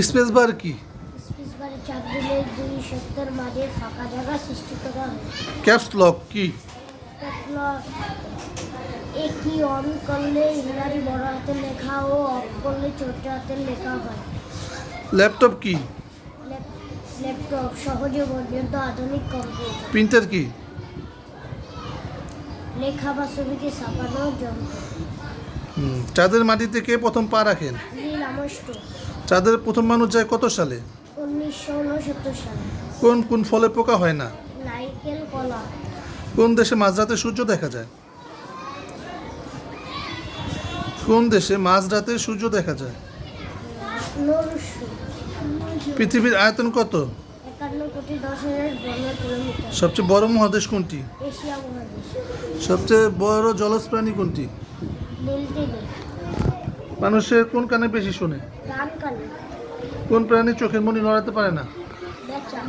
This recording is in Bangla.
স্পেস বার কি? স্পেস বারে চাপ দিলে দুই শব্দের মাঝে ফাঁকা জায়গা সৃষ্টি করা হয়। ক্যাপস লক কি? একই অন করলে ইংরাজি বড় হাতের লেখা ও অফ করলে ছোট হাতের লেখা হয়। ল্যাপটপ কি? ল্যাপটপ সহজে পর্যন্ত আধুনিক কম্পিউটার। প্রিন্টার কি? লেখা বা ছবিকে ছাপানোর যন্ত্র। চাঁদের মাটিতে কে প্রথম পা রাখেন? Neil Armstrong. চাঁদের প্রথম মানুষ যায় কত সালে? 1969 সালে। কোন কোন ফলে পোকা হয় না? নারকেল, কলা। কোন দেশে মাঝরাতে সূর্য দেখা যায়? কোন দেশে মাঝরাতে সূর্য দেখা যায়? নরুসু। পৃথিবীর আয়তন কত? 51,10,000 বর্গ কিলোমিটার। সবচেয়ে বড় মহাদেশ কোনটি? এশিয়া মহাদেশ। সবচেয়ে বড় জলজ প্রাণী কোনটি? নীলতিমি। মানুষের কোন কানে বেশি শোনে? ডান কানে। কোন প্রাণী চোখের মণি নড়াতে পারে না? বেচা।